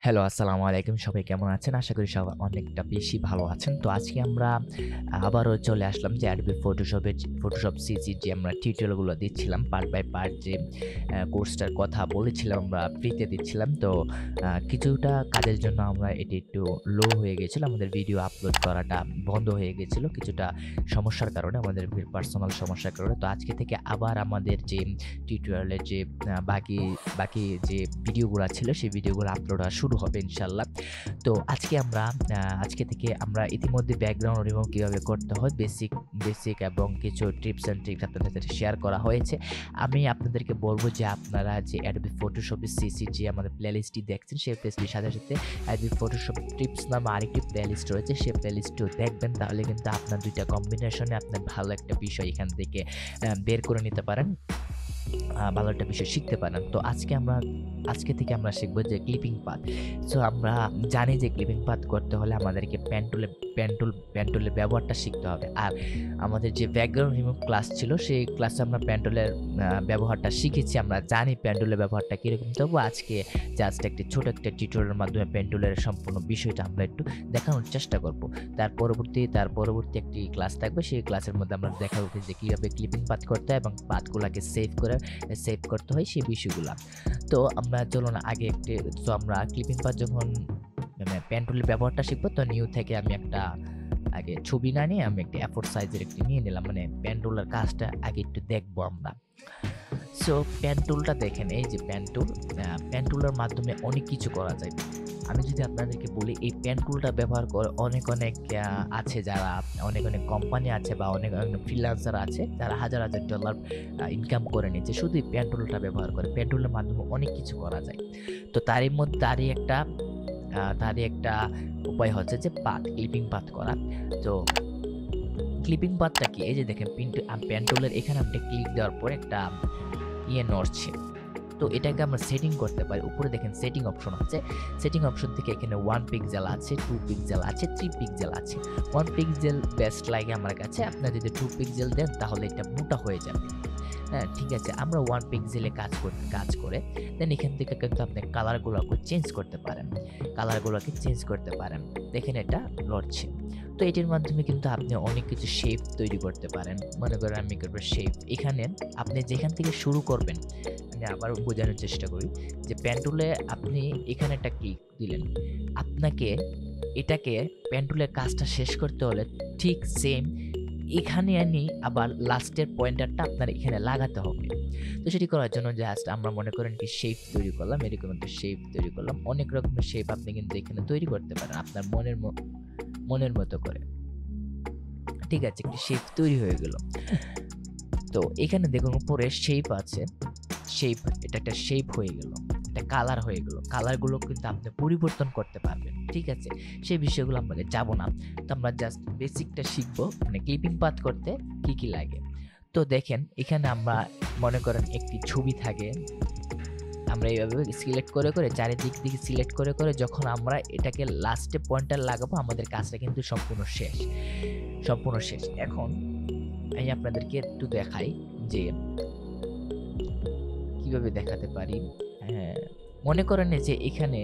Hello, আসসালামু আলাইকুম। সবাই কেমন আছেন? আশা করি সবাই অনেকটা বেশি ভালো আছেন। তো আজকে আমরা আবারও চলে আসলাম যে Adobe Photoshop CC যে আমরা টিউটোরিয়ালগুলো দিচ্ছিলাম পার্ট বাই পার্ট যে কোর্সটার কথা বলেছিলাম আমরা ফ্রিতে দিচ্ছিলাম। তো কিছুটা কাজের জন্য আমরা এটি একটু লো হয়ে গেছিল। আমাদের ভিডিও আপলোড করাটা বন্ধ হয়ে গেছিল কিছুটা সমস্যার কারণে, আমাদের পার্সোনাল সমস্যার কারণে। তো আজকে থেকে আবার আমাদের যে টিউটোরিয়ালের যে বাকি যে ভিডিওগুলা ছিল সেই ভিডিওগুলো আপলোড হওয়া শুরু হবে ইনশাআল্লাহ। তো আজকে থেকে আমরা ইতিমধ্যে ব্যাকগ্রাউন্ড রিমুভ কিভাবে করতে হয় বেসিক এবং কিছু টিপস অ্যান্ড ট্রিক্স আপনাদের সাথে শেয়ার করা হয়েছে। আমি আপনাদেরকে বলব যে আপনারা যে Adobe Photoshop CC যে আমাদের প্লেলিস্টটি দেখছেন সেই প্লেলিস্টের সাথে Adobe Photoshop টিপস নামে আরেকটি প্লেলিস্ট রয়েছে, সেই প্লেলিস্টটিও দেখবেন। তাহলে কিন্তু আপনার ২ টা কম্বিনেশনে আপনার ভালো একটা বিষয় এখান থেকে বের করে নিতে পারেন। ভালো একটা বিষয় শিখতে পারেন। তো আজকে থেকে আমরা শিখব যে ক্লিপিং পাথ। সো আমরা জানি যে ক্লিপিং পাথ করতে হলে আমাদেরকে পেন টুলের ব্যবহারটা শিখতে হবে। আর আমাদের যে ব্যাকগ্রাউন্ড রিমুভ ক্লাস ছিল সেই ক্লাসে আমরা পেন টুলের ব্যবহারটা শিখেছি। আমরা জানি পেন টুলের ব্যবহারটা কিরকম। তবু আজকে জাস্ট একটা ছোট একটা টিউটোরিয়ালের মাধ্যমে পেন টুলের সম্পূর্ণ বিষয়টা আমরা একটু দেখানোর চেষ্টা করব। তার পরবর্তী একটি ক্লাস থাকবে। সেই ক্লাসের মধ্যে আমরা দেখাবো যে কিভাবে ক্লিপিং পাথ করতে হয় এবং পাথগুলাকে সেভ করতে হয় সেই বিষয়গুলা। তো আমরা চলুন আগে আমরা ক্লিপিং পাথ যখন পেন টুলের ব্যবহারটা শিখবো, তো নিউ থেকে আমি একটা আগে ছবি না নিয়ে আমি একটা A4 সাইজের একটি নিয়ে নিলাম। পেন টুলের কাজটা আগে একটু দেখবো আমরা। সো পেন টুলটা দেখেন, এই যে পেন টুলের মাধ্যমে অনেক কিছু করা যায়। আমি যদি আপনাদেরকে বলি এই পেন টুলটা ব্যবহার করে অনেক আছে, যারা অনেক কোম্পানি আছে বা অনেক ফ্রিল্যান্সার আছে যারা হাজার ডলার ইনকাম করে নিচ্ছে শুধু এই পেন টুলটা ব্যবহার করে। পেন টুলের মাধ্যমে অনেক কিছু করা যায়। তো তারই একটা উপায় হচ্ছে যে ক্লিপিং পাথ করা। তো ক্লিপিং পাথটা কি? এই যে দেখেন পেন টুলের এখানে আপনি ক্লিক দেওয়ার পর একটা নড়ছে। তো এটাকে আমরা সেটিং করতে পারি। উপরে দেখেন সেটিং অপশন আছে। সেটিং অপশন থেকে এখানে 1 পিক্সেল আছে, 2 পিক্সেল আছে, 3 পিক্সেল আছে। 1 পিক্সেল বেস্ট লাগে আমার কাছে। আপনারা যদি 2 পিক্সেল দেন তাহলে এটা মোটা হয়ে যাবে। হ্যাঁ, ঠিক আছে। আমরা 1 পিক্সেলে কাজ করে দেন এখান থেকে কিন্তু আপনি কালারগুলোকে চেঞ্জ করতে পারেন। দেখেন এটা লড়ছে। তো এটির মাধ্যমে কিন্তু আপনি অনেক কিছু শেপ তৈরি করতে পারেন। মনে করেন আমি করব শেপ। এখানে আপনি যেখান থেকে শুরু করবেন, আমি আবার বোঝানোর চেষ্টা করি যে পেন টুলে আপনি এখানে একটা ক্লিক দিলেন। আপনাকে এটাকে পেন টুলের কাজটা শেষ করতে হলে ঠিক সেম এখানে আবার লাস্টের পয়েন্টারটা আপনার এখানে লাগাতে হবে। তো সেটি করার জন্য জাস্ট আমরা মনে করেন কি শেপ তৈরি করলাম, এরকম একটা শেপ তৈরি করলাম। অনেক রকমের শেপ আপনি কিন্তু এখানে তৈরি করতে পারেন আপনার মনের মতো করে। ঠিক আছে, একটি শেপ তৈরি হয়ে গেল। তো এখানে দেখুন উপরে শেপ আছে। এটা একটা শেপ হয়ে গেল, একটা কালার হয়ে গেল। কালারগুলো কিন্তু আপনি পরিবর্তন করতে পারবেন। ঠিক আছে, সেই বিষয়গুলো আমরা যাব না। তো আমরা জাস্ট বেসিকটা শিখবো, ক্লিপিং পাথ করতে কি লাগে। তো দেখেন এখানে আমরা মনে করেন একটি ছবি থাকে, আমরা এইভাবে সিলেক্ট করে চারিদিক থেকে সিলেক্ট করে যখন আমরা এটাকে লাস্টে পয়েন্টার লাগাবো আমাদের কাজটা কিন্তু সম্পূর্ণ শেষ। এখন আমি আপনাদেরকে একটু দেখাই যে কিভাবে দেখাতে পারি। হ্যাঁ, মনে করেন যে এখানে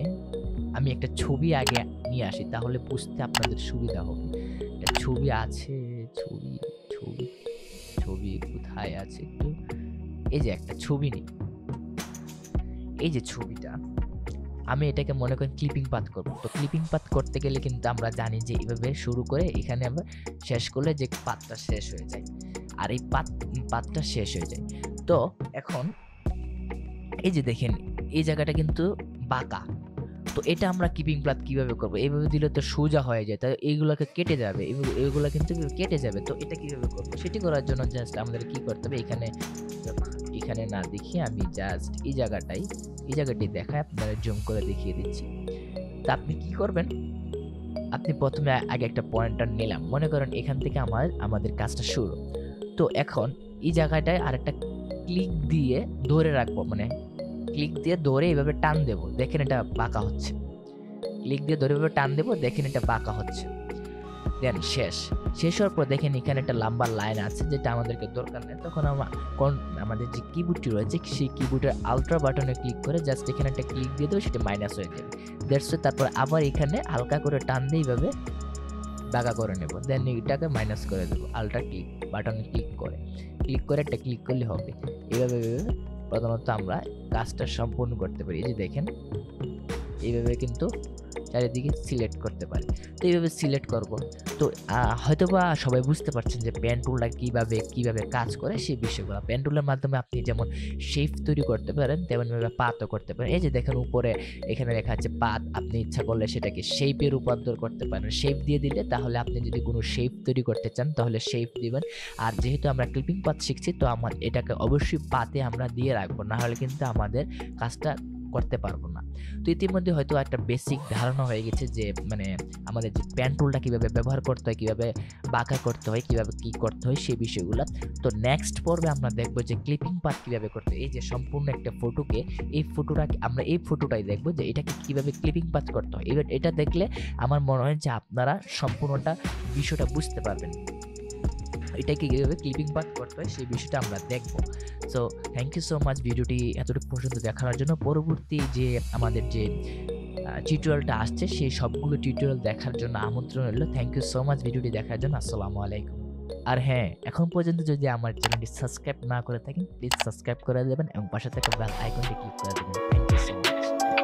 আমি একটা ছবি আগে নিয়ে আসি, তাহলে বুঝতে আপনাদের সুবিধা হবে। একটা ছবি আছে, ছবি কোথায় আছে একটু, এই যে একটা ছবি নিই। এই যে ছবিটা, আমি এটাকে মনে করেন ক্লিপিং পাথ করব। তো ক্লিপিং পাথ করতে গেলে কিন্তু আমরা জানি যে এভাবে শুরু করে এখানে আমরা শেষ করলে যে পাথটা শেষ হয়ে যায়, আর এই পাথটা শেষ হয়ে যায়। তো এখন এই যে দেখেন এই জায়গাটা কিন্তু বাঁকা। তো এটা আমরা ক্লিপিং পাথ কিভাবে করব? এইভাবে দিলে তো সোজা হয়ে যায়, তাই এইগুলোকে কেটে যাবে, এগুলো কিন্তু কেটে যাবে। তো এটা কিভাবে করব? সেটি করার জন্য জাস্ট আমাদের কি করতে হবে, এখানে না দেখিয়ে আমি জাস্ট এই জায়গাটি দেখায় আপনারা জুম করে দেখিয়ে দিচ্ছি। তা আপনি কি করবেন, আপনি প্রথমে আগে একটা পয়েন্টার নিলাম, মনে করেন এখান থেকে আমাদের কাজটা শুরু। তো এখন এই জায়গাটায় আরেকটা ক্লিক দিয়ে ধরে রাখবো, ক্লিক দিয়ে ধরে এইভাবে টান দেবো। দেখেন এটা বাঁকা হচ্ছে। ক্লিক দিয়ে ধরে এইভাবে টান দেবো, দেখেন এটা বাঁকা হচ্ছে। দেন শেষ হওয়ার পর দেখেন এখানে একটা লম্বা লাইন আছে যেটা আমাদেরকে দরকার নেই। তখন আমাদের যে কিবোর্ডটি রয়েছে সেই কিবোর্ডের আল্ট্রা বাটনে ক্লিক করে জাস্ট এখানে একটা ক্লিক দিয়ে দেবো, সেটা মাইনাস হয়ে যাবে। দ্যাটস ওয়াই তারপর আবার এখানে হালকা করে টান দিয়ে এইভাবে বাঁকা করে নেব, দেন এটাকে মাইনাস করে দেবো আল্ট্রা বাটনে ক্লিক করে একটা ক্লিক করলে হবে। এইভাবে প্রথমত আমরা কাজটা সম্পূর্ণ করতে পারি। এই যে দেখেন এইভাবে কিন্তু চারিদিকে সিলেক্ট করতে পারি। তো এইভাবে সিলেক্ট করব। তো হয়তোবা সবাই বুঝতে পারছেন যে পেন টুলটা কিভাবে কাজ করে সেই বিষয়গুলো। পেন টুলের মাধ্যমে আপনি যেমন শেপ তৈরি করতে পারেন তেমনভাবে পাতও করতে পারেন। এই যে দেখেন উপরে এখানে লেখা আছে পাত, আপনি ইচ্ছা করলে সেটাকে শেপে রূপান্তর করতে পারেন। শেপ দিয়ে দিলে তাহলে আপনি যদি কোনো শেপ তৈরি করতে চান তাহলে শেপ দিবেন। আর যেহেতু আমরা ক্লিপিং পাত শিখছি তো এটাকে অবশ্যই পাতে আমরা দিয়ে রাখবো, না হলে কিন্তু আমাদের কাজটা করতে পারবো না। তো ইতিমধ্যে হয়তো একটা বেসিক ধারণা হয়ে গেছে যে মানে আমাদের যে পেন টুলটা কিভাবে ব্যবহার করতে হয়, কিভাবে বাঁকা করতে হয়, কিভাবে কি করতে হয় সেই বিষয়গুলো। তো নেক্সট পর্বে আমরা দেখবো যে ক্লিপিং পাথ কিভাবে করতে হয়। এই যে সম্পূর্ণ একটা ফটোকে আমরা এই ফটোটাই দেখবো যে এটাকে কিভাবে ক্লিপিং পাথ করতে হয়। এবার এটা দেখলে আমার মনে হয় যে আপনারা সম্পূর্ণটা বিষয়টা বুঝতে পারবেন। এটাকে কীভাবে ক্লিপিং পাথ করতে হয় সেই বিষয়টা আমরা দেখব। So thank you so much ভিডিওটি এতটুকু পর্যন্ত দেখার জন্য। পরবর্তী যে আমাদের যে টিউটোরিয়ালটা আসছে সেই সবগুলো টিউটোরিয়াল দেখার জন্য আমন্ত্রণ রইল। থ্যাংক ইউ সো মাচ ভিডিওটি দেখার জন্য। আসসালামু আলাইকুম। আর হ্যাঁ, এখন পর্যন্ত যদি আমার চ্যানেলটি সাবস্ক্রাইব না করে থাকেন প্লিজ সাবস্ক্রাইব করে দেবেন এবং পাশে থাকা বেল আইকনটি ক্লিক করে দেবেন। Thank you so much.